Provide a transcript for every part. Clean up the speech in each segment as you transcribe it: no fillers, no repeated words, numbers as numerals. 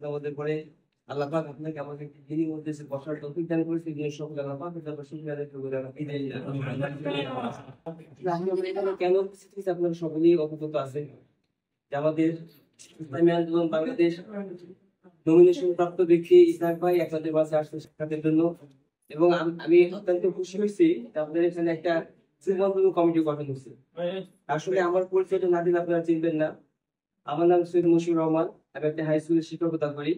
আমাদের পরে আল্লাহ পাক আপনাকে আমাকে দিনের মধ্যে বসার তৌফিক দান করেছে। যে সব আল্লাহ পাক তার শুকরিয়া আদায় করব। কেন আপনারা সকলেই অবগত আছেন যে আমাদের ইসলামী আন্দোলন বাংলাদেশ নমিনেশন প্রাপ্ত ব্যক্তি ইসহাক ভাই আপনাদের মাঝে আসছে সাক্ষাতের জন্য। এবং আমি অত্যন্ত খুশি হয়েছি আপনাদের এখানে একটা কমিটি গঠন হচ্ছে। আসলে আমার পরিচয়টা না দিলে আপনারা চিনবেন না। আমার নাম সৈয়দ মশিউর রহমান, আমি একটা হাই স্কুলের শিক্ষকতা করি।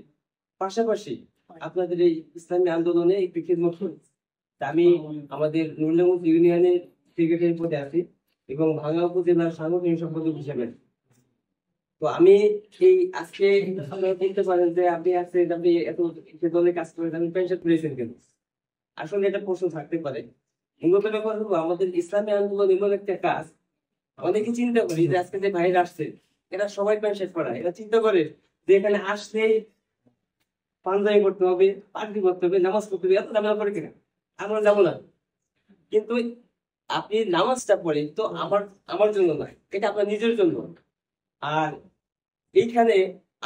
পাশাপাশি আপনাদের এই ইসলামী আন্দোলনে একটি খিদমত করি। আমি আমাদের নুরুল্লাহগঞ্জ ইউনিয়নের সেক্রেটারি পদে আছি এবং ভাঙ্গা উপজেলার সাংগঠনিক সম্পাদক হিসেবে। তো আমি এই আজকে আপনারা বলতে পারেন যে আপনি এত দলে কাজ করেন, আপনি পেনশন পেয়েছেন কেন? আসলে এটা প্রশ্ন থাকতে পারে। মূলত ব্যাপার হলো আমাদের ইসলামী আন্দোলন এমন একটা কাজ, অনেকে চিন্তা করি যে আজকে যে ভাইরা আসছে এরা সবাই প্যান্ট শার্ট পরা, এরা চিন্তা করে যে এখানে আসলে পাঞ্জাবি করতে হবে, পাগড়ি করতে হবে, নামাজ পড়তে হবে, এত ঝামেলা করে কিনা? আমরা যাবো না। কিন্তু আপনি নামাজটা পড়েন তো আমার জন্য নয়, এটা আপনার নিজের জন্য। আর এইখানে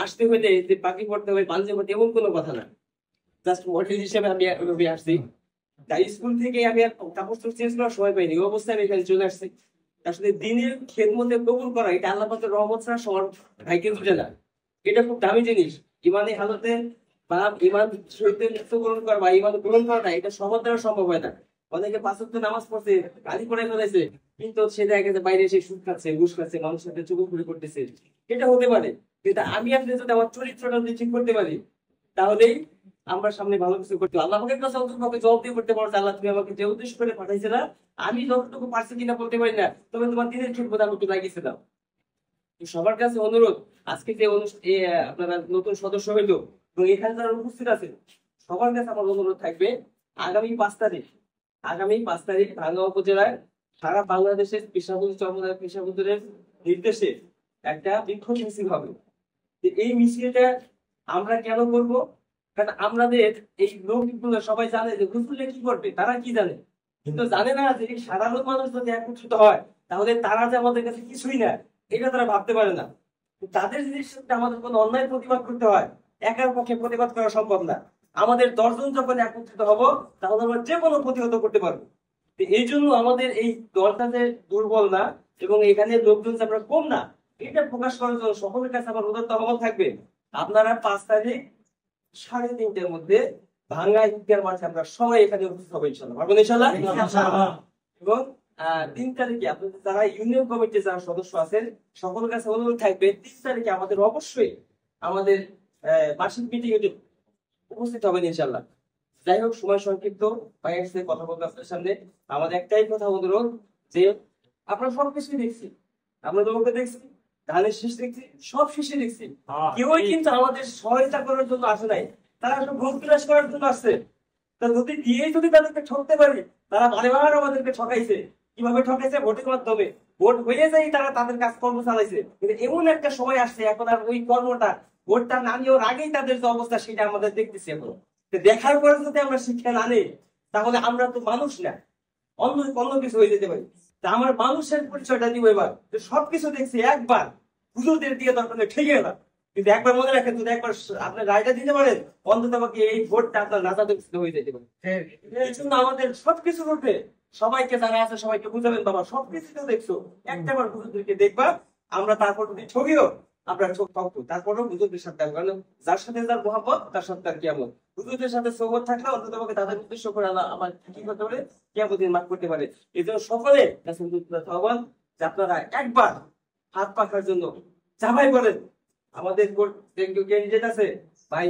আসতে হলে যে পাগড়ি পড়তে হবে, পাঞ্জাবি পড়তে এমন কোনো কথা না। জাস্ট মডেল হিসেবে আমি আসছি। তাই স্কুল থেকে আমি কাপড় চেঞ্জ করার সময় পাইনি, এই অবস্থায় আমি এখানে চলে আসছি। আসলে দিনের খেদমতে কবুল করা এটা আল্লাহ পাকের রহমত ছাড়া সবার ভাইকে বুঝে না। এটা খুব দামি জিনিস। ইমানে হালতে বা ইমান সহিতে মৃত্যুবরণ করা বা ইমান গ্রহণ করা এটা সবার দ্বারা সম্ভব হয় না। অনেকে 5 ওয়াক্ত নামাজ পড়ছে, গালি পড়ে ফেলেছে, কিন্তু সে জায়গাতে বাইরে এসে সুদ খাচ্ছে, ঘুষ খাচ্ছে, মানুষের সাথে চুগলখড়ি করতেছে। এটা হতে পারে, কিন্তু আমি আপনি যদি আমার চরিত্রটা যদি ঠিক করতে পারি তাহলেই আমরা সামনে ভালো কিছু করতে আল্লাহ আমাকে কাছে অন্তত জবাব দিয়ে করতে পারো। আল্লাহ তুমি আমাকে যে উদ্দেশ্য করে পাঠাইছে না, আমি যতটুকু পারছি কিনা বলতে পারি না, তবে তোমার দিনের খেদমত আমি একটু লাগিয়েছে দাও। সবার কাছে অনুরোধ, আজকে যে আপনারা নতুন সদস্য হইলো এবং এখানে যারা উপস্থিত আছে সবার কাছে আমার অনুরোধ থাকবে, আগামী 5 তারিখ ভাঙ্গা উপজেলায় সারা বাংলাদেশের পেশাবুদের নির্দেশে একটা বিক্ষোভ মিছিল হবে। এই মিছিলটা আমরা কেন করবো? কারণ আমাদের এই লোকগুলো সবাই জানে যে হুজুরে কি করবে, তারা কি জানে, কিন্তু জানে না যে সাধারণ মানুষ যদি একত্রিত হয় তাহলে তারা যে আমাদের কাছে কিছুই না এটা তারা ভাবতে পারে না। তাদের জিনিসটা আমাদের কোনো অন্যায় প্রতিবাদ করতে হয়, একার পক্ষে প্রতিবাদ করা সম্ভব না। আমাদের 10 জন যখন একত্রিত হব তাহলে আমরা যে কোনো প্রতিহত করতে পারবো। এই জন্য আমাদের এই দলটা যে দুর্বল না এবং এখানে লোকজন আমরা কম না, এটা প্রকাশ করার জন্য সকলের কাছে আমার উদাত্ত আহ্বান থাকবে, আপনারা 5 তারিখ 3:30টার মধ্যে ভাঙ্গা ঈদগার মাঠে আমরা সবাই এখানে উপস্থিত হবো ইনশাআল্লাহ। পারবেন ইনশাআল্লাহ? এবং 3 তারিখে আপনাদের যারা ইউনিয়ন কমিটির যারা সদস্য আছেন সকলের কাছে অনুরোধ থাকবে 3 তারিখে আমাদের অবশ্যই আমাদের বার্ষিক মিটিং এ উপস্থিত হবেন ইনশাআল্লাহ। যাই হোক, সময় সংক্ষিপ্ত, ভাইয়ের সাথে কথা বলতে আপনার সামনে আমাদের একটাই কথা অনুরোধ যে আপনারা সবকিছুই দেখছি, আমরা তোমাকে দেখছি, ধানের শীষ দেখছি, সব শীষে দেখছি, কেউই কিন্তু আমাদের সহায়তা করার জন্য আসে নাই, তারা আসলে ভোট বিলাস করার জন্য আসছে। তা যদি দিয়ে যদি তাদেরকে ঠকতে পারি, তারা বারেবার আমাদেরকে ঠকাইছে। কিভাবে ঠকাইছে? ভোটের মাধ্যমে। ভোট হয়ে যায় তারা তাদের কাজকর্ম চালাইছে, কিন্তু এমন একটা সময় আসছে এখন আর ওই কর্মটা ভোটটা না নেওয়ার আগেই তাদের যে অবস্থা সেটা আমাদের দেখতেছি। এখন দেখার পরে যদি আমরা শিক্ষা না নেই তাহলে আমরা তো মানুষ না, অন্য কিছু হয়ে যেতে পারি। তা আমার মানুষের পরিচয়টা দিব এবার। সবকিছু দেখছি, একবার হুজুরদের দিয়ে দরকার ঠেকে না, কিন্তু একবার মনে রাখেন যদি একবার আপনার রায়টা দিতে পারেন অন্তত আমাকে এই ভোটটা আপনার নাজাদের হয়ে যেতে পারে। এই জন্য আমাদের সবকিছু করতে সবাইকে যারা আছে সবাইকে বুঝাবেন, বাবা সবকিছু তো দেখছো, একটাবার হুজুরদেরকে দেখবা, আমরা তারপর যদি ঠকিও আমরা ঠকবো, তারপরও হুজুরদের সাথে, কারণ যার সাথে যার মহব্বত তার সাথে তার কিয়ামত। হুজুরদের সাথে সোহবত থাকলে অন্তত আমাকে তাদের উদ্দেশ্য করে আমার কি করতে পারে, কিয়ামতের মাফ করতে পারে। এই জন্য সকলে আহ্বান যে আপনারা একবার হাত পাখার জন্য চাপাই করেন আমাদের ক্যান্ডিডেট আছে ভাই।